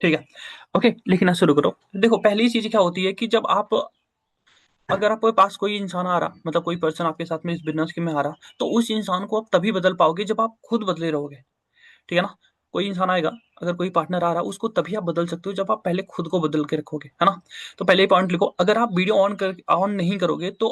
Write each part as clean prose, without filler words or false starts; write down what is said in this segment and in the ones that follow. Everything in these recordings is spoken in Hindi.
ठीक है। ओके, लिखना शुरू करो। देखो, पहली चीज क्या होती है कि जब आप, अगर आपके पास कोई इंसान आ रहा, मतलब कोई पर्सन आपके साथ में इस बिजनेस के में आ रहा, तो उस इंसान को आप तभी बदल पाओगे जब आप खुद बदले रहोगे। ठीक है ना? कोई इंसान आएगा, अगर कोई पार्टनर आ रहा है, उसको तभी आप बदल सकते हो जब आप पहले खुद को बदल के रखोगे, है ना? तो पहले ही पॉइंट लिखो, अगर आप वीडियो ऑन नहीं करोगे तो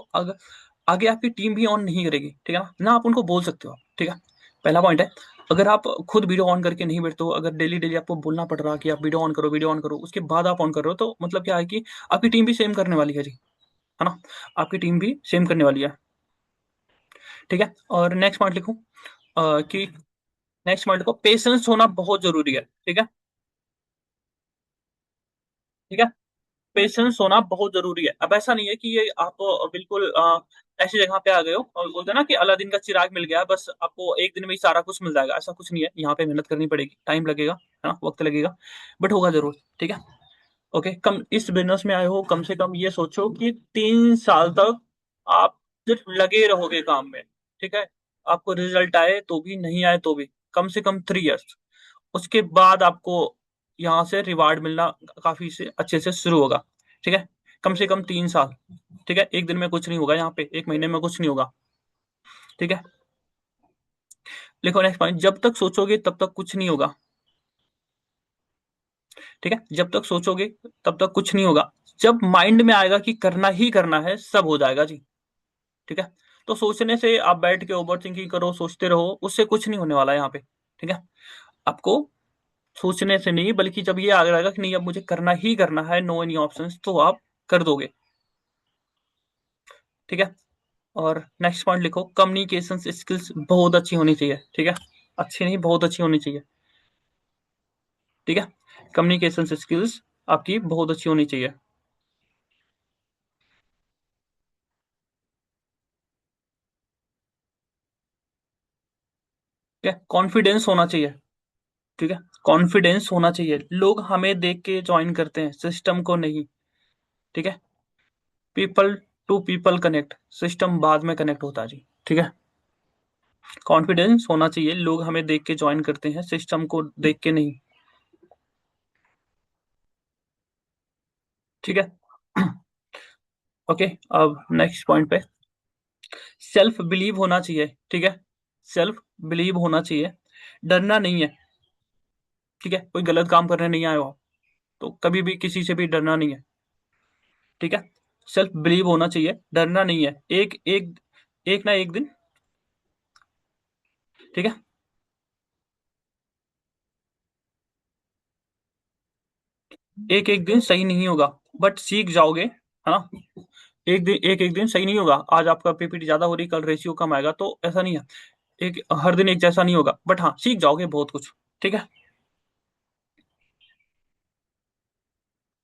आगे आपकी टीम भी ऑन नहीं करेगी। ठीक है ना? ना आप उनको बोल सकते हो आप। ठीक है? पहला पॉइंट है, अगर आप खुद वीडियो ऑन करके नहीं बैठते हो, अगर डेली डेली आपको बोलना पड़ रहा है कि आप वीडियो ऑन करो, उसके बाद आप ऑन कर रहे हो, तो मतलब क्या है कि आपकी टीम भी सेम करने वाली है जी। है ना? आपकी टीम भी सेम करने वाली है। ठीक है? और नेक्स्ट पॉइंट लिखो, कि नेक्स्ट पॉइंट लिखो, पेशेंस होना बहुत जरूरी है। ठीक है? ठीक है? पेशेंस होना बहुत जरूरी है। अब ऐसा नहीं है कि ये आप बिल्कुल ऐसी जगह पे आ गए हो और बोलते हैं ना कि अलादीन का चिराग मिल गया, बस आपको एक दिन में ही सारा कुछ मिल जाएगा। ऐसा कुछ नहीं है, यहाँ पे मेहनत करनी पड़ेगी, टाइम लगेगा, है ना, वक्त लगेगा, बट होगा जरूर। ठीक है? ओके, कम इस बिजनेस में आए हो, कम से कम ये सोचो कि 3 साल तक आप सिर्फ लगे रहोगे काम में। ठीक है? आपको रिजल्ट आए तो भी, नहीं आए तो भी, कम से कम 3 इयर्स। उसके बाद आपको यहाँ से रिवार्ड मिलना काफी से अच्छे से शुरू होगा। ठीक है? कम से कम 3 साल। ठीक है? एक दिन में कुछ नहीं होगा, यहाँ पे एक महीने में कुछ नहीं होगा। ठीक है? लिखो नेक्स्ट पॉइंट, जब तक सोचोगे तब तक कुछ नहीं होगा। ठीक है? जब तक सोचोगे तब तक कुछ नहीं होगा। जब माइंड में आएगा कि करना ही करना है, सब हो जाएगा जी। ठीक है? तो सोचने से, आप बैठ के ओवर थिंकिंग करो, सोचते रहो, उससे कुछ नहीं होने वाला है यहाँ पे। ठीक है? आपको सोचने से नहीं, बल्कि जब ये आ जाएगा कि नहीं अब मुझे करना ही करना है, नो एनी ऑप्शंस, तो आप कर दोगे। ठीक है? और नेक्स्ट पॉइंट लिखो, कम्युनिकेशन स्किल्स बहुत अच्छी होनी चाहिए। ठीक है? अच्छी नहीं, बहुत अच्छी होनी चाहिए। ठीक है? कम्युनिकेशन स्किल्स आपकी बहुत अच्छी होनी चाहिए। ठीक है? कॉन्फिडेंस होना चाहिए। ठीक है? कॉन्फिडेंस होना चाहिए, लोग हमें देख के ज्वाइन करते हैं, सिस्टम को नहीं। ठीक है? People to people connect, system बाद में कनेक्ट होता है जी। ठीक है? कॉन्फिडेंस होना चाहिए, लोग हमें देख के ज्वाइन करते हैं, सिस्टम को देख के नहीं। ठीक है? ओके, अब नेक्स्ट पॉइंट पे, सेल्फ बिलीव होना चाहिए। ठीक है? सेल्फ बिलीव होना चाहिए, डरना नहीं है। ठीक है? कोई गलत काम करने नहीं आए हो आप, तो कभी भी किसी से भी डरना नहीं है। ठीक है? सेल्फ बिलीव होना चाहिए, डरना नहीं है। एक एक एक ना एक दिन। ठीक है? एक एक दिन सही नहीं होगा, बट सीख जाओगे, है ना? एक एक दिन सही नहीं होगा, आज आपका पीपीटी ज्यादा हो रही, कल रेशियो कम आएगा, तो ऐसा नहीं है। एक हर दिन एक जैसा नहीं होगा, बट हाँ, सीख जाओगे बहुत कुछ। ठीक है?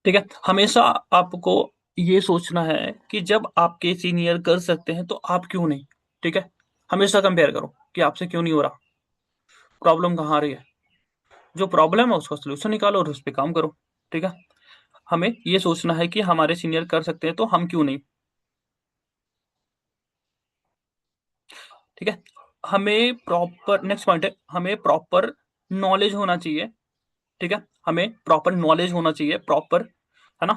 ठीक है? हमेशा आपको ये सोचना है कि जब आपके सीनियर कर सकते हैं तो आप क्यों नहीं। ठीक है? हमेशा कंपेयर करो कि आपसे क्यों नहीं हो रहा, प्रॉब्लम कहाँ आ रही है, जो प्रॉब्लम है उसका सोल्यूशन निकालो और उस पर काम करो। ठीक है? हमें ये सोचना है कि हमारे सीनियर कर सकते हैं तो हम क्यों नहीं। ठीक है? हमें प्रॉपर, नेक्स्ट पॉइंट है, हमें प्रॉपर नॉलेज होना चाहिए। ठीक है? हमें प्रॉपर नॉलेज होना चाहिए, प्रॉपर, है ना,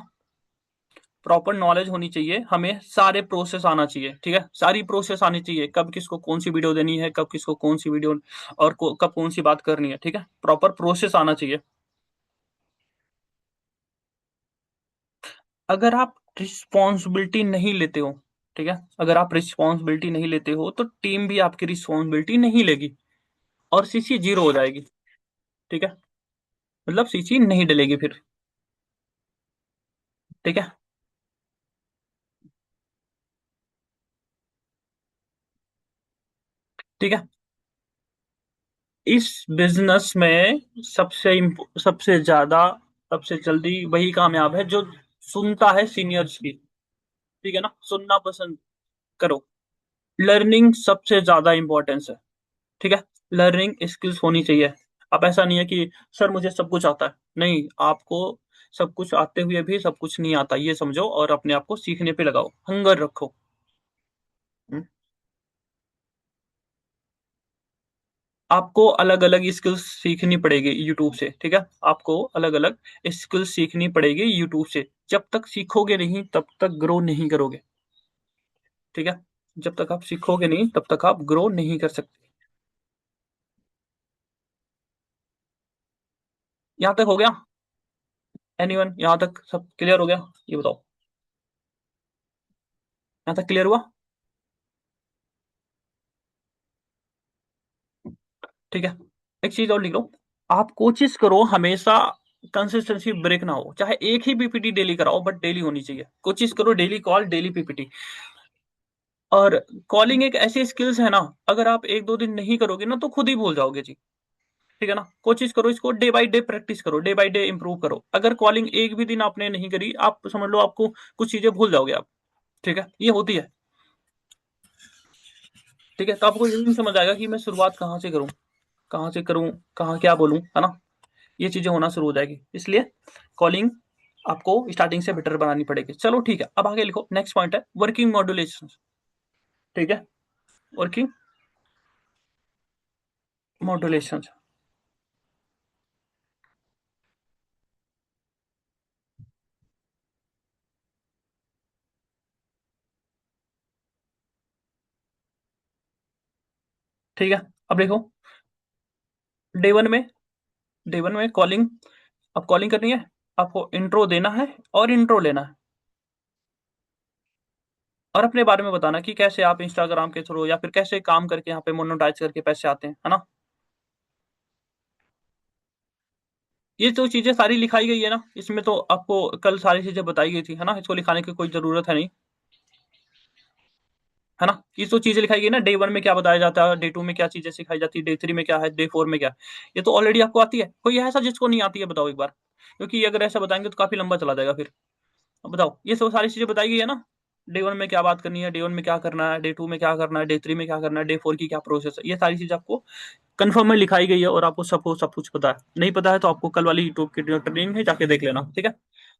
प्रॉपर नॉलेज होनी चाहिए, हमें सारे प्रोसेस आना चाहिए। ठीक है? सारी प्रोसेस आनी चाहिए, कब किसको कौन सी वीडियो देनी है, कब किसको कौन सी वीडियो, और कब कौन सी बात करनी है। ठीक है? प्रॉपर प्रोसेस आना चाहिए। अगर आप रिस्पॉन्सिबिलिटी नहीं लेते हो, ठीक है, अगर आप रिस्पॉन्सिबिलिटी नहीं लेते हो तो टीम भी आपकी रिस्पॉन्सिबिलिटी नहीं लेगी, और सीसी जीरो हो जाएगी। ठीक है? मतलब सीसी नहीं डलेगी फिर। ठीक है? ठीक है? इस बिजनेस में सबसे ज्यादा, सबसे जल्दी वही कामयाब है जो सुनता है सीनियर्स की। ठीक है ना? सुनना पसंद करो। लर्निंग सबसे ज्यादा इंपॉर्टेंस है। ठीक है? लर्निंग स्किल्स होनी चाहिए। अब ऐसा नहीं है कि सर मुझे सब कुछ आता है, नहीं, आपको सब कुछ आते हुए भी सब कुछ नहीं आता, ये समझो, और अपने आप को सीखने पे लगाओ, हंगर रखो। हम्म, आपको अलग अलग स्किल्स सीखनी पड़ेगी यूट्यूब से, ठीक है। आपको अलग अलग स्किल्स सीखनी पड़ेगी यूट्यूब से। जब तक सीखोगे नहीं तब तक ग्रो नहीं करोगे, ठीक है। जब तक आप सीखोगे नहीं तब तक आप ग्रो नहीं कर सकते। यहाँ तक हो गया? एनीवन, यहाँ तक सब क्लियर हो गया? ये बताओ, यहाँ तक क्लियर हुआ? ठीक है। एक चीज और लिख लो, आप कोशिश करो हमेशा कंसिस्टेंसी ब्रेक ना हो। चाहे एक ही पीपीटी डेली कराओ, बट डेली होनी चाहिए। कोशिश करो डेली कॉल, डेली पीपीटी। और कॉलिंग एक ऐसी स्किल्स है ना, अगर आप एक दो दिन नहीं करोगे ना तो खुद ही भूल जाओगे जी, ठीक है ना। कोशिश करो इसको डे बाय डे प्रैक्टिस करो, डे बाय डे इंप्रूव करो। अगर कॉलिंग एक भी दिन आपने नहीं करी, आप समझ लो आपको कुछ चीजें भूल जाओगे आप, ठीक है। ये होती है, ठीक है। तो आपको ये नहीं समझ आएगा कि मैं शुरुआत कहाँ से करूँ, कहाँ से करूँ, कहाँ क्या बोलूँ, है ना। ये चीजें होना शुरू हो जाएगी, इसलिए कॉलिंग आपको स्टार्टिंग से बेटर बनानी पड़ेगी। चलो ठीक है, अब आगे लिखो। नेक्स्ट पॉइंट है वर्किंग मॉड्यूलेशन, ठीक है। वर्किंग मॉड्यूलेशन, ठीक है। अब देखो, डे वन में, डे वन में कॉलिंग, अब कॉलिंग करनी है, आपको इंट्रो देना है और इंट्रो लेना है, और अपने बारे में बताना कि कैसे आप इंस्टाग्राम के थ्रू या फिर कैसे काम करके यहाँ पे मोनेटाइज करके पैसे आते हैं, है ना। ये जो चीजें सारी लिखाई गई है ना, इसमें तो आपको कल सारी चीजें बताई गई थी, है ना। इसको लिखाने की कोई जरूरत है नहीं, है ना। ये तो चीजें लिखाई गई ना, डे वन में क्या बताया जाता है, डे टू में क्या चीजें सिखाई जाती है, डे थ्री में क्या है, डे फोर में क्या है। ये तो ऑलरेडी आपको आती है। कोई है ऐसा जिसको नहीं आती है, बताओ एक बार, क्योंकि अगर ऐसा बताएंगे तो काफी लंबा चला जाएगा फिर। अब बताओ, ये सब सारी चीजें बताई गई है ना। डे वन में क्या बात करनी है, डे वन में क्या करना है, डे टू में क्या करना है, डे थ्री में क्या करना है, डे फोर की क्या प्रोसेस है, ये सारी चीज आपको कंफर्म में लिखाई गई है, और आपको सब कुछ पता है। नहीं पता है तो आपको कल वाली यूट्यूब की ट्रेनिंग है, जाके देख लेना, ठीक है।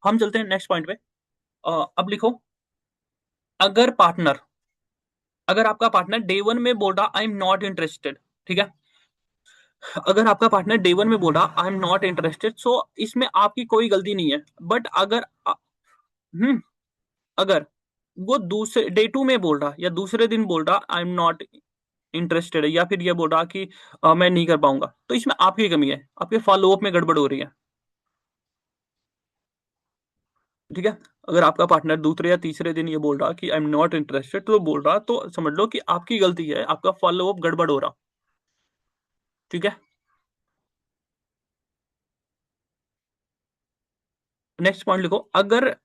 हम चलते हैं नेक्स्ट पॉइंट पे। अब लिखो, अगर पार्टनर, अगर आपका पार्टनर डे वन में बोल रहा आई एम नॉट इंटरेस्टेड, ठीक है। अगर आपका पार्टनर डे वन में बोल रहा आई एम नॉट इंटरेस्टेड, सो इसमें आपकी कोई गलती नहीं है। बट अगर हम्म अगर वो दूसरे डे टू में बोल रहा या दूसरे दिन बोल रहा आई एम नॉट इंटरेस्टेड, या फिर ये बोल रहा कि मैं नहीं कर पाऊंगा, तो इसमें आपकी कमी है, आपके फॉलोअप में गड़बड़ हो रही है, ठीक है। अगर आपका पार्टनर दूसरे या तीसरे दिन ये बोल रहा कि आई एम नॉट इंटरेस्टेड, तो बोल रहा तो समझ लो कि आपकी गलती है, आपका फॉलोअप गड़बड़ हो रहा, ठीक है। नेक्स्ट पॉइंट लिखो, अगर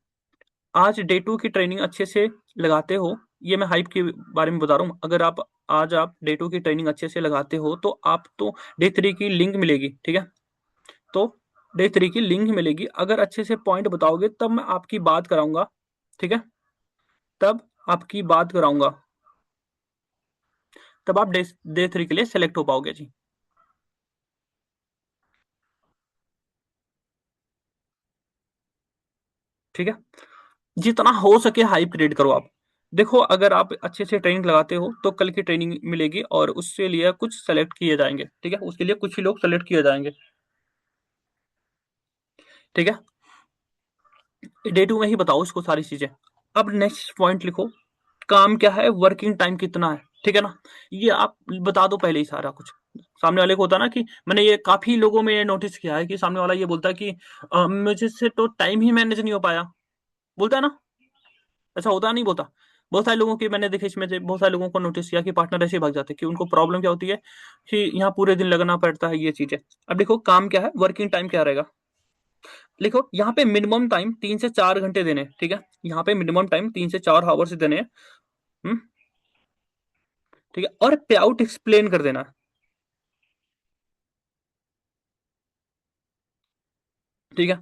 आज डे टू की ट्रेनिंग अच्छे से लगाते हो, ये मैं हाइप के बारे में बता रहा हूँ। अगर आप आज आप डे टू की ट्रेनिंग अच्छे से लगाते हो तो आप तो डे थ्री की लिंक मिलेगी, ठीक है। तो डे थ्री की लिंक मिलेगी, अगर अच्छे से पॉइंट बताओगे तब मैं आपकी बात कराऊंगा, ठीक है। तब आपकी बात कराऊंगा, तब आप डे थ्री के लिए सेलेक्ट हो पाओगे जी, ठीक है। जितना हो सके हाइप क्रिएट करो आप। देखो, अगर आप अच्छे से ट्रेनिंग लगाते हो तो कल की ट्रेनिंग मिलेगी, और उससे लिए कुछ सेलेक्ट किए जाएंगे, ठीक है। उसके लिए कुछ ही लोग सेलेक्ट किए जाएंगे, ठीक है। डे टू में ही बताओ इसको सारी चीजें। अब नेक्स्ट पॉइंट लिखो, काम क्या है, वर्किंग टाइम कितना है, ठीक है ना। ये आप बता दो पहले ही सारा कुछ। सामने वाले को होता है ना कि मैंने ये काफी लोगों में ये नोटिस किया है कि सामने वाला ये बोलता है कि मुझे से तो टाइम ही मैनेज नहीं हो पाया, बोलता है ना। ऐसा होता नहीं, बोलता। बहुत सारे लोगों की मैंने देखे, इसमें से बहुत सारे लोगों को नोटिस किया कि पार्टनर ऐसे ही भाग जाते हैं, कि उनको प्रॉब्लम क्या होती है कि यहाँ पूरे दिन लगना पड़ता है, ये चीजें। अब देखो, काम क्या है, वर्किंग टाइम क्या रहेगा। लिखो, यहाँ पे मिनिमम टाइम 3 से 4 घंटे देने, ठीक है। यहाँ पे मिनिमम टाइम 3 से 4 आवर्स देने हैं, हम्म, ठीक है। और पे आउट एक्सप्लेन कर देना, ठीक है।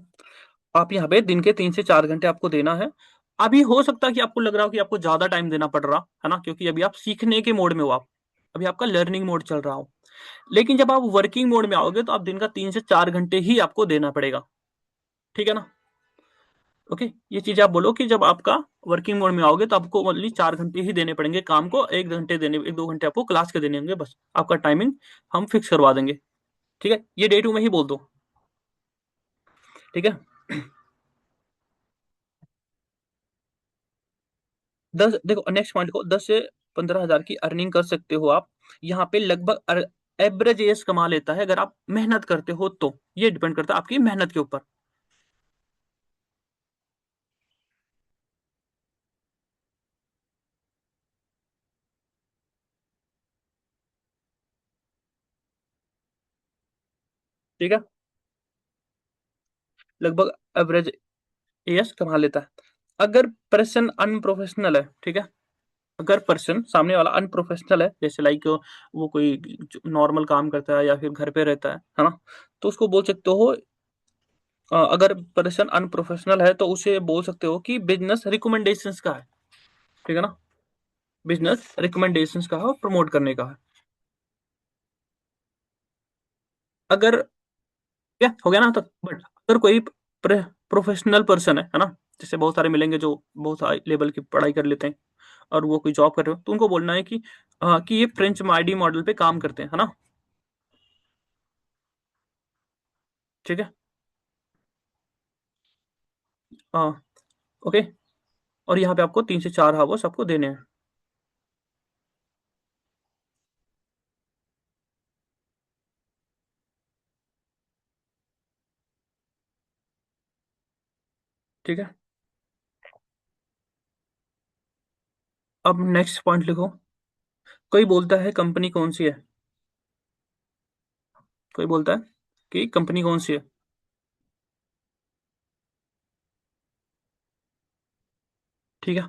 आप यहाँ पे दिन के 3 से 4 घंटे आपको देना है। अभी हो सकता है कि आपको लग रहा हो कि आपको ज्यादा टाइम देना पड़ रहा है ना, क्योंकि अभी आप सीखने के मोड में हो, आप अभी आपका लर्निंग मोड चल रहा हो। लेकिन जब आप वर्किंग मोड में आओगे तो आप दिन का 3 से 4 घंटे ही आपको देना पड़ेगा, ठीक है ना। ओके, ये चीज आप बोलो कि जब आपका वर्किंग मोड में आओगे तो आपको ओनली 4 घंटे ही देने पड़ेंगे काम को, 1 घंटे देने, 1-2 घंटे आपको क्लास के देने होंगे बस। आपका टाइमिंग हम फिक्स करवा देंगे। ठीक है, ये डे 2 में ही बोल दो। ठीक है। 10 देखो नेक्स्ट पॉइंट को, 10 से 15 हजार की अर्निंग कर सकते हो आप। यहाँ पे लगभग एवरेज एज कमा लेता है अगर आप मेहनत करते हो तो। ये डिपेंड करता है आपकी मेहनत के ऊपर। ठीक है, लगभग एवरेज एज कमा लेता है। अगर पर्सन अनप्रोफेशनल है, ठीक है, अगर पर्सन सामने वाला अनप्रोफेशनल है, जैसे लाइक वो कोई नॉर्मल काम करता है या फिर घर पे रहता है ना, तो उसको बोल सकते हो, अगर पर्सन अनप्रोफेशनल है तो उसे बोल सकते हो कि बिजनेस रिकमेंडेशंस का है। ठीक है ना, बिजनेस रिकमेंडेशंस का है और प्रमोट करने का है। अगर क्या हो गया ना, तो बट अगर कोई प्रोफेशनल पर्सन है ना, जैसे बहुत सारे मिलेंगे जो बहुत हाई लेवल की पढ़ाई कर लेते हैं और वो कोई जॉब कर रहे हो, तो उनको बोलना है कि ये फ्रेंच आईडी मॉडल पे काम करते हैं, है ना। ठीक है। हाँ। ओके। और यहाँ पे आपको 3 से 4 हावर्स आपको देने हैं। ठीक है। अब नेक्स्ट पॉइंट लिखो। कोई बोलता है कंपनी कौन सी है, कोई बोलता है कि कंपनी कौन सी है। ठीक है,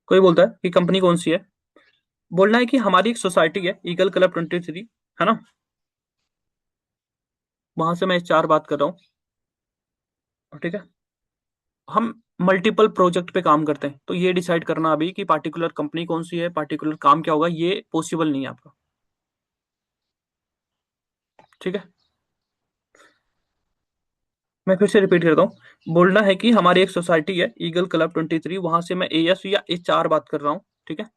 कोई बोलता है कि कंपनी कौन सी है, बोलना है कि हमारी एक सोसाइटी है ईगल क्लब 23, है ना, वहां से मैं HR बात कर रहा हूँ। ठीक है। हम मल्टीपल प्रोजेक्ट पे काम करते हैं, तो ये डिसाइड करना अभी कि पार्टिकुलर कंपनी कौन सी है, पार्टिकुलर काम क्या होगा, ये पॉसिबल नहीं है आपका। ठीक है, मैं फिर से रिपीट करता हूँ। बोलना है कि हमारी एक सोसाइटी है ईगल क्लब 23, वहां से मैं AS या HR बात कर रहा हूँ। ठीक है।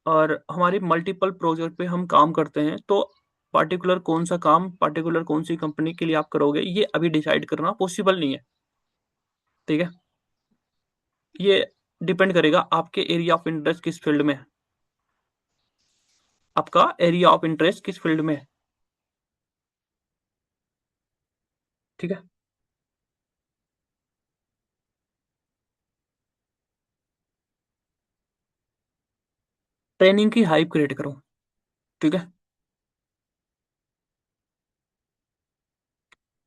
और हमारी मल्टीपल प्रोजेक्ट पे हम काम करते हैं, तो पार्टिकुलर कौन सा काम पार्टिकुलर कौन सी कंपनी के लिए आप करोगे, ये अभी डिसाइड करना पॉसिबल नहीं है। ठीक है, ये डिपेंड करेगा आपके एरिया ऑफ इंटरेस्ट किस फील्ड में है, आपका एरिया ऑफ इंटरेस्ट किस फील्ड में है। ठीक है। ट्रेनिंग की हाइप क्रिएट करो। ठीक है,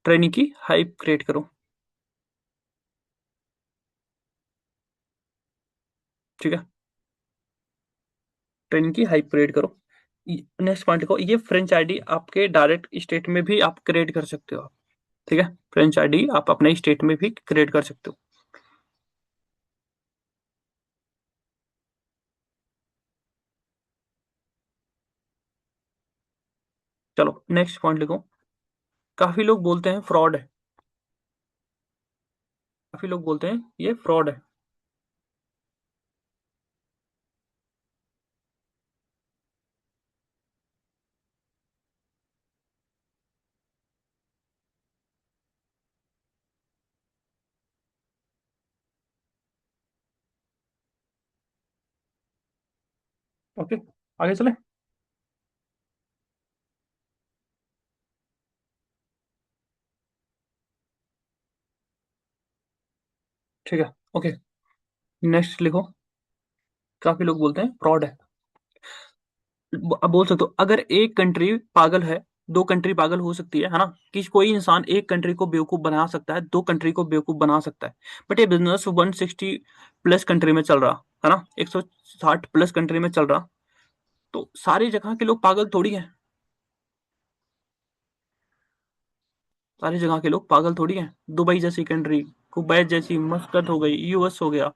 ट्रेनिंग की हाइप क्रिएट करो। ठीक है, ट्रेनिंग की हाइप क्रिएट करो। नेक्स्ट पॉइंट को, ये फ्रेंच आईडी आपके डायरेक्ट स्टेट में भी आप क्रिएट कर सकते हो। ठीक है, फ्रेंच आईडी आप अपने स्टेट में भी क्रिएट कर सकते हो। चलो नेक्स्ट पॉइंट लिखो। काफी लोग बोलते हैं फ्रॉड है, काफी लोग बोलते हैं ये फ्रॉड है। ओके, आगे चले। ठीक है। ओके, नेक्स्ट लिखो। काफी लोग बोलते हैं फ्रॉड है। अब बोल सकते हो, अगर एक कंट्री पागल है, दो कंट्री पागल हो सकती है ना, कि कोई इंसान एक कंट्री को बेवकूफ बना सकता है, दो कंट्री को बेवकूफ बना सकता है, बट ये बिजनेस 160 प्लस कंट्री में चल रहा है ना, 160 प्लस कंट्री में चल रहा, तो सारी जगह के लोग पागल थोड़ी हैं। सारी जगह के लोग पागल थोड़ी हैं। दुबई जैसी कंट्री, कुवैत जैसी, मस्कत हो गई, US हो गया,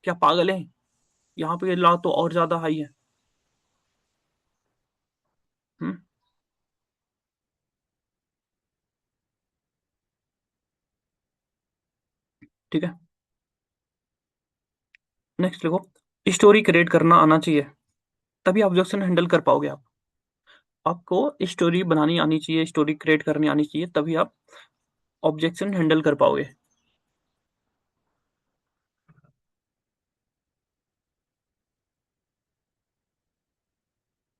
क्या पागल है? यहाँ पे लॉ तो और ज्यादा हाई है। हम्म। ठीक है। नेक्स्ट लिखो, स्टोरी क्रिएट करना आना चाहिए, तभी ऑब्जेक्शन हैंडल कर पाओगे आप। आपको स्टोरी बनानी आनी चाहिए, स्टोरी क्रिएट करनी आनी चाहिए, तभी आप ऑब्जेक्शन हैंडल कर पाओगे।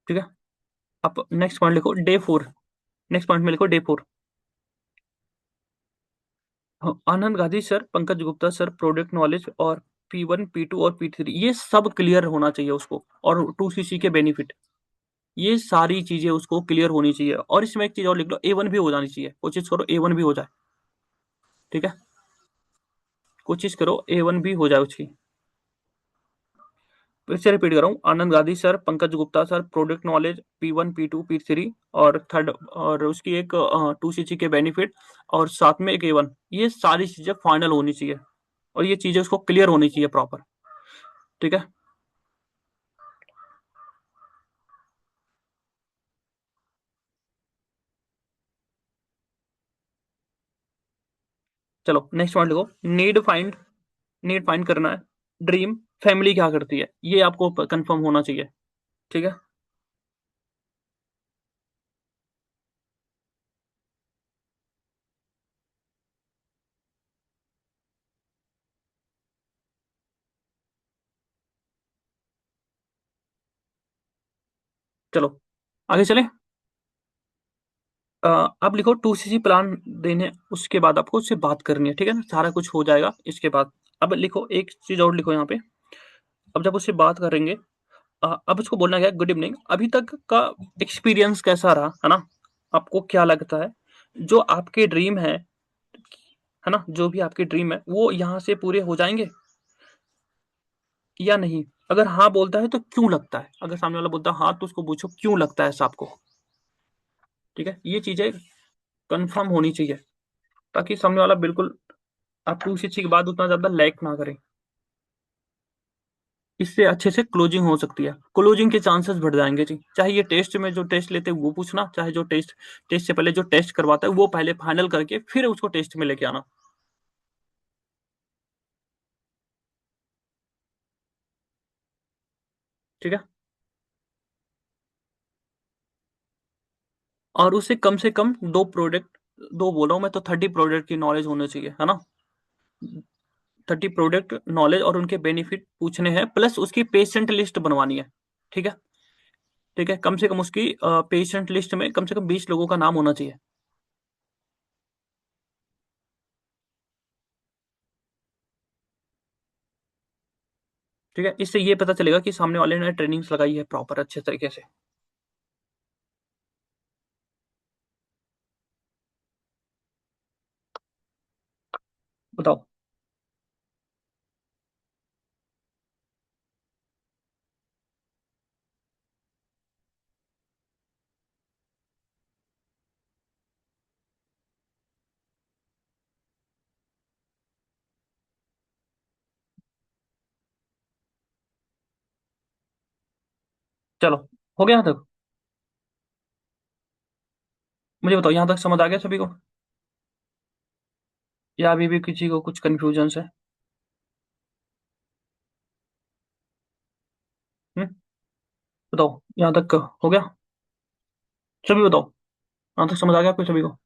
ठीक है। आप नेक्स्ट पॉइंट लिखो डे 4। नेक्स्ट पॉइंट में लिखो day 4। Anand Gandhi sir, Pankaj Gupta sir, product knowledge और P1 P2 और P3 ये सब क्लियर होना चाहिए उसको, और 2CC के बेनिफिट, ये सारी चीजें उसको क्लियर होनी चाहिए। और इसमें एक चीज और लिख लो, A1 भी हो जानी चाहिए, कोशिश करो A1 भी हो जाए। ठीक है, कोशिश करो A1 भी हो जाए उसकी। फिर से रिपीट कर रहा हूँ, Anand Gandhi sir, Pankaj Gupta sir, product knowledge P1 P2 P3 और थर्ड, और उसकी एक 2CC के बेनिफिट, और साथ में एक A1, ये सारी चीजें फाइनल होनी चाहिए, और ये चीजें उसको क्लियर होनी चाहिए प्रॉपर। ठीक है, चलो नेक्स्ट पॉइंट लिखो, नीड फाइंड करना है, ड्रीम, फैमिली क्या करती है, ये आपको कंफर्म होना चाहिए। ठीक है, चलो आगे चले। आप लिखो 2CC प्लान देने, उसके बाद आपको उससे बात करनी है। ठीक है ना, सारा कुछ हो जाएगा इसके बाद। अब लिखो एक चीज और लिखो यहाँ पे, अब जब उससे बात करेंगे, अब उसको बोलना क्या, गुड इवनिंग, अभी तक का एक्सपीरियंस कैसा रहा, है ना, आपको क्या लगता है, जो आपके ड्रीम है ना, जो भी आपके ड्रीम है वो यहाँ से पूरे हो जाएंगे या नहीं। अगर हाँ बोलता है तो क्यों लगता है, अगर सामने वाला बोलता है हाँ, तो उसको पूछो क्यों लगता है ऐसा आपको। ठीक है, ये चीजें कंफर्म होनी चाहिए, ताकि सामने वाला बिल्कुल आप उसी चीज के बाद उतना ज्यादा लैक ना करें। इससे अच्छे से क्लोजिंग हो सकती है, क्लोजिंग के चांसेस बढ़ जाएंगे जी। चाहे ये टेस्ट में जो टेस्ट लेते हैं वो पूछना, चाहे जो टेस्ट टेस्ट से पहले जो टेस्ट करवाता है वो पहले फाइनल करके फिर उसको टेस्ट में लेके आना। ठीक है, और उससे कम से कम दो प्रोडक्ट, दो बोल रहा हूँ मैं तो 30 प्रोडक्ट की नॉलेज होनी चाहिए, है ना। 30 प्रोडक्ट नॉलेज और उनके बेनिफिट पूछने हैं, प्लस उसकी पेशेंट लिस्ट बनवानी है। ठीक है, ठीक है, कम से कम उसकी पेशेंट लिस्ट में कम से कम 20 लोगों का नाम होना चाहिए। ठीक है, इससे ये पता चलेगा कि सामने वाले ने ट्रेनिंग्स लगाई है प्रॉपर अच्छे तरीके से। बताओ। चलो, हो गया यहाँ तक। मुझे बताओ यहाँ तक समझ आ गया सभी को, या अभी भी किसी को कुछ कंफ्यूजन है। हम्म, बताओ यहाँ तक हो गया, सभी बताओ, यहाँ तक समझ आ गया आपको सभी को।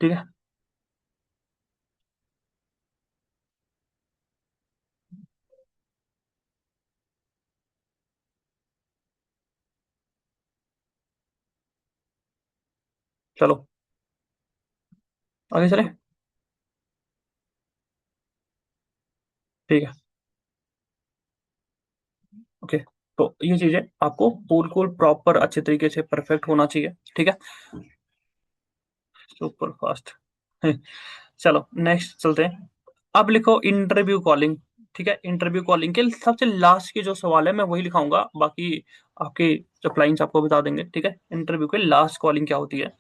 ठीक है, चलो आगे चले। ठीक है, ओके। तो ये चीजें आपको बिल्कुल प्रॉपर अच्छे तरीके से परफेक्ट होना चाहिए। ठीक है, सुपर फास्ट। चलो नेक्स्ट चलते हैं। अब लिखो इंटरव्यू कॉलिंग। ठीक है, इंटरव्यू कॉलिंग के सबसे लास्ट के जो सवाल है मैं वही लिखाऊंगा, बाकी आपके जो क्लाइंट्स आपको बता देंगे। ठीक है, इंटरव्यू के लास्ट कॉलिंग क्या होती है,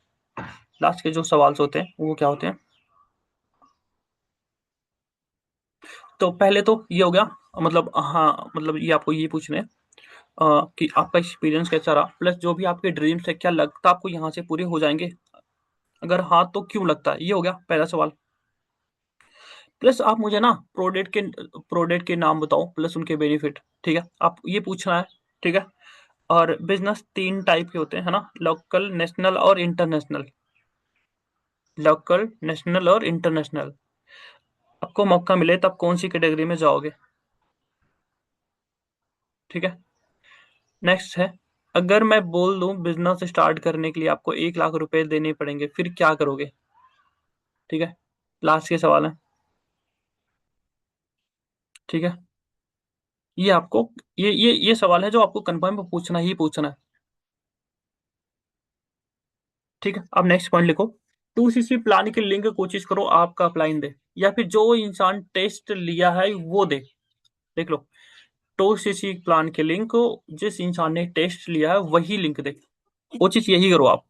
लास्ट के जो सवाल होते हैं वो क्या होते हैं। तो पहले तो ये हो गया, मतलब हाँ, मतलब ये आपको ये पूछना है कि आपका एक्सपीरियंस कैसा रहा, प्लस जो भी आपके ड्रीम्स है क्या लगता है आपको यहाँ से पूरे हो जाएंगे, अगर हाँ तो क्यों लगता है, ये हो गया पहला सवाल। प्लस आप मुझे ना प्रोडक्ट के नाम बताओ प्लस उनके बेनिफिट। ठीक है, आप ये पूछना है। ठीक है। और बिजनेस तीन टाइप के होते हैं, है ना, लोकल, नेशनल और इंटरनेशनल। लोकल, नेशनल और इंटरनेशनल। आपको मौका मिले तो आप कौन सी कैटेगरी में जाओगे? ठीक है। नेक्स्ट है, अगर मैं बोल दूं बिजनेस स्टार्ट करने के लिए आपको 1 लाख रुपए देने पड़ेंगे, फिर क्या करोगे? ठीक है। लास्ट के सवाल है। ठीक है। ये आपको, ये सवाल है जो आपको कंफर्म पूछना ही पूछना है। ठीक है, अब नेक्स्ट पॉइंट लिखो। 2cc प्लान के लिंक कोशिश करो आपका अपलाइन दे, या फिर जो इंसान टेस्ट लिया है वो दे। देख लो। 2cc प्लान के लिंक को जिस इंसान ने टेस्ट लिया है वही लिंक दे। कोशिश यही करो आप,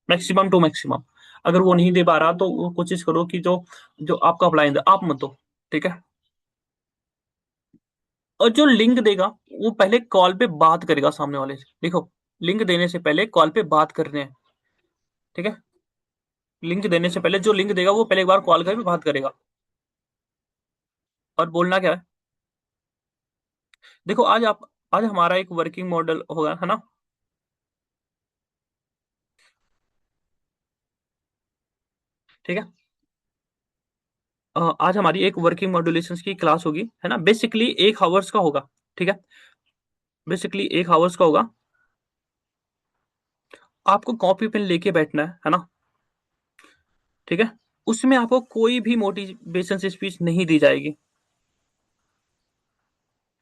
मैक्सिमम टू मैक्सिमम। अगर वो नहीं दे पा रहा तो वो कोशिश करो कि जो जो आपका अपलाइन दे आप मत दो। ठीक है। और जो लिंक देगा वो पहले कॉल पे बात करेगा सामने वाले से। देखो, लिंक देने से पहले कॉल पे बात करने हैं। ठीक है। लिंक देने से पहले जो लिंक देगा वो पहले एक बार कॉल करके बात करेगा। और बोलना क्या है? देखो, आज हमारा एक वर्किंग मॉडल होगा, है ना। ठीक है। आज हमारी एक वर्किंग मॉड्यूलेशंस की क्लास होगी, है ना, बेसिकली 1 आवर्स का होगा। ठीक है। बेसिकली 1 आवर्स का होगा। आपको कॉपी पेन लेके बैठना है ना। ठीक है। उसमें आपको कोई भी मोटिवेशन स्पीच नहीं दी जाएगी।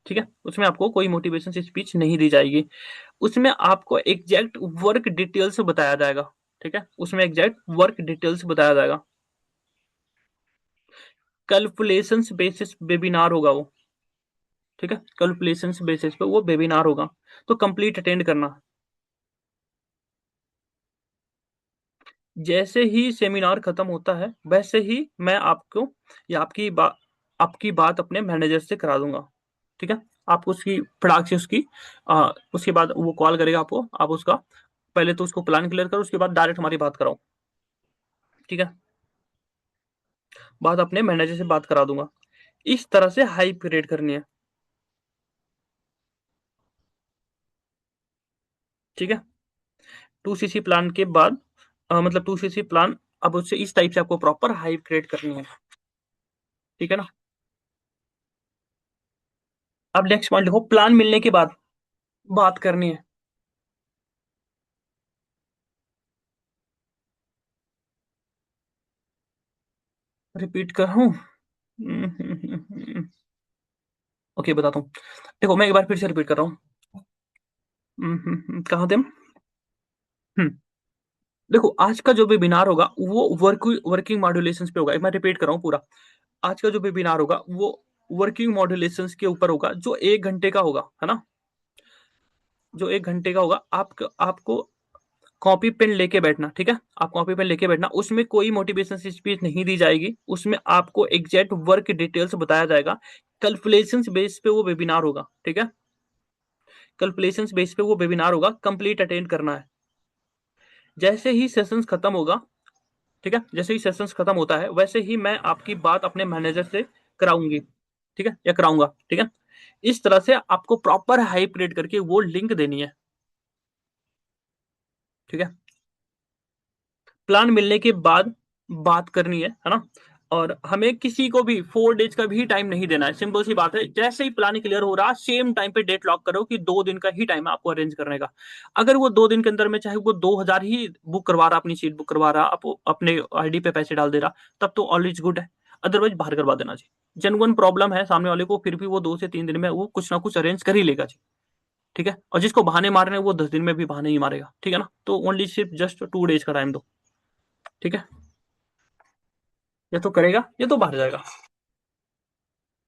ठीक है, उसमें आपको कोई मोटिवेशन स्पीच नहीं दी जाएगी। उसमें आपको एग्जैक्ट वर्क डिटेल्स बताया जाएगा। ठीक है, उसमें एग्जैक्ट वर्क डिटेल्स बताया जाएगा। कैलकुलेशंस बेसिस वेबिनार होगा वो। ठीक है, कैलकुलेशंस बेसिस पे वो वेबिनार होगा। तो कंप्लीट अटेंड करना। जैसे ही सेमिनार खत्म होता है वैसे ही मैं आपको, या आपकी बात अपने मैनेजर से करा दूंगा। ठीक है। आप उसकी फटाक से उसके बाद वो कॉल करेगा आपको, आप उसका पहले तो उसको प्लान क्लियर करो, उसके बाद डायरेक्ट हमारी बात कराओ। ठीक है। बात अपने मैनेजर से बात करा दूंगा। इस तरह से हाइप क्रिएट करनी है। ठीक है। 2cc प्लान के बाद मतलब 2cc प्लान, अब उससे इस टाइप से आपको प्रॉपर हाइप क्रिएट करनी है। ठीक है ना। अब नेक्स्ट पॉइंट लिखो, प्लान मिलने के बाद बात करनी है। रिपीट कर हूँ। ओके, बताता हूँ। देखो, मैं एक बार फिर से रिपीट कर रहा हूँ। कहाँ थे हम? हम्म, देखो, आज का जो वेबिनार होगा वो वर्किंग मॉड्यूलेशंस पे होगा। मैं रिपीट कर रहा हूँ पूरा। आज का जो वेबिनार होगा वो वर्किंग मॉड्यूलेशंस के ऊपर होगा, जो 1 घंटे का होगा, है ना। जो 1 घंटे का होगा, आपको कॉपी पेन लेके बैठना। ठीक है, आप कॉपी पेन लेके बैठना। उसमें कोई मोटिवेशन स्पीच नहीं दी जाएगी, उसमें आपको एग्जैक्ट वर्क डिटेल्स बताया जाएगा। कैलकुलेशंस बेस पे वो वेबिनार होगा। ठीक है। कैलकुलेशंस बेस पे वो वेबिनार होगा, कंप्लीट अटेंड करना है। जैसे ही सेशंस खत्म होगा, ठीक है, जैसे ही सेशंस खत्म होता है वैसे ही मैं आपकी बात अपने मैनेजर से कराऊंगी। ठीक है, या कराऊंगा। ठीक है। इस तरह से आपको प्रॉपर हाइप क्रिएट करके वो लिंक देनी है। ठीक है। प्लान मिलने के बाद बात करनी है ना। और हमें किसी को भी 4 डेज का भी टाइम नहीं देना है। सिंपल सी बात है, जैसे ही प्लान क्लियर हो रहा सेम टाइम पे डेट लॉक करो कि 2 दिन का ही टाइम है आपको अरेंज करने का। अगर वो 2 दिन के अंदर में चाहे वो 2,000 ही बुक करवा रहा, अपनी सीट बुक करवा रहा, आप अपने आईडी पे पैसे डाल दे रहा, तब तो ऑल इज गुड है। अदरवाइज बाहर करवा देना जी। जेन्युइन प्रॉब्लम है सामने वाले को, फिर भी वो 2 से 3 दिन में वो कुछ ना कुछ अरेंज कर ही लेगा जी। ठीक है। और जिसको बहाने मारने हैं, वो 10 दिन में भी बहाने ही मारेगा। ठीक है ना, तो ओनली सिर्फ जस्ट 2 डेज का टाइम दो। ठीक है। या तो करेगा या तो बाहर जाएगा।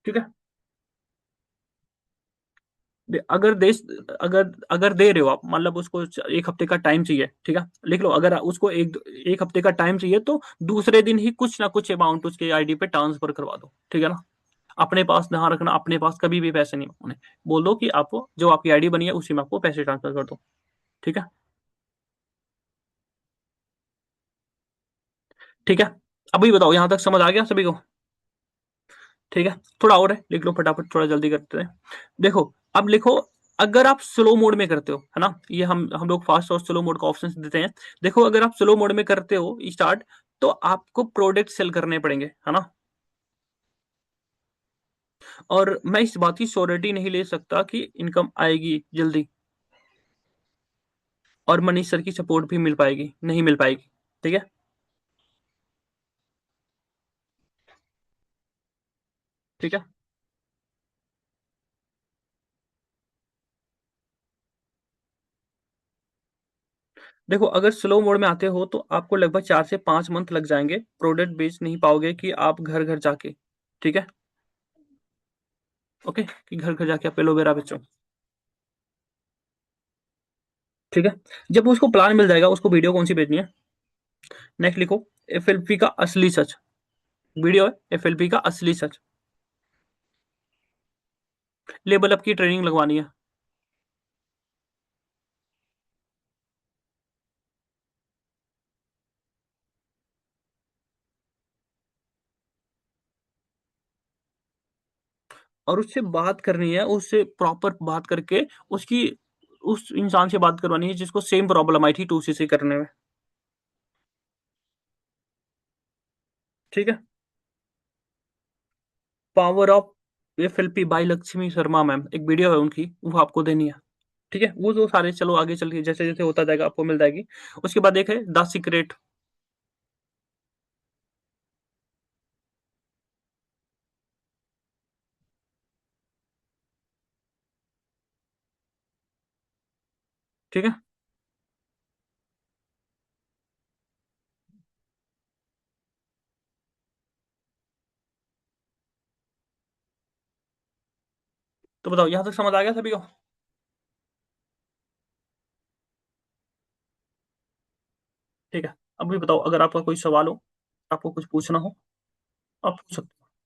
ठीक है। अगर देश अगर अगर दे रहे हो आप, मतलब उसको 1 हफ्ते का टाइम चाहिए। ठीक है, लिख लो, अगर उसको 1 हफ्ते का टाइम चाहिए तो दूसरे दिन ही कुछ ना कुछ अमाउंट उसके आईडी पे ट्रांसफर करवा दो। ठीक है ना। अपने पास ध्यान रखना, अपने पास कभी भी पैसे नहीं होने। बोल दो कि आपको जो आपकी आईडी बनी है उसी में आपको पैसे ट्रांसफर कर दो। ठीक है। ठीक है। अभी बताओ, यहां तक समझ आ गया सभी को? ठीक है, थोड़ा और है, लिख लो फटाफट, थोड़ा जल्दी करते हैं। देखो, अब लिखो, अगर आप स्लो मोड में करते हो, है ना? ये हम लोग फास्ट और स्लो मोड का ऑप्शन देते हैं। देखो, अगर आप स्लो मोड में करते हो स्टार्ट, तो आपको प्रोडक्ट सेल करने पड़ेंगे, है ना? और मैं इस बात की श्योरिटी नहीं ले सकता कि इनकम आएगी जल्दी, और मनीष सर की सपोर्ट भी मिल पाएगी, नहीं मिल पाएगी। ठीक है? ठीक है? देखो, अगर स्लो मोड में आते हो तो आपको लगभग 4 से 5 मंथ लग जाएँगे, प्रोडक्ट बेच नहीं पाओगे कि आप घर-घर जाके, ठीक है? ओके? कि घर-घर जाके आप एलोवेरा बेचो, ठीक है? जब उसको प्लान मिल जाएगा, उसको वीडियो कौन-सी भेजनी है? नेक्स्ट लिखो, एफएलपी का असली सच, वीडियो है एफएलपी का असली सच, लेवल अप की ट्रेनिंग लगवानी है, और उससे बात करनी है, उससे प्रॉपर बात करके उसकी उस इंसान से बात करवानी है जिसको सेम प्रॉब्लम आई थी 2सीसी करने में, ठीक है? Power of FLP by Lakshmi Sharma ma'am, एक वीडियो है उनकी, वो आपको देनी है, ठीक है? वो जो सारे, चलो आगे चल के जैसे-जैसे होता जाएगा आपको मिल जाएगी। उसके बाद एक है द सीक्रेट, ठीक है? तो बताओ, यहाँ तक समझ आ गया सभी को? ठीक है। अब भी बताओ, अगर आपका कोई सवाल हो, आपको कुछ पूछना हो, आप पूछ सकते हो।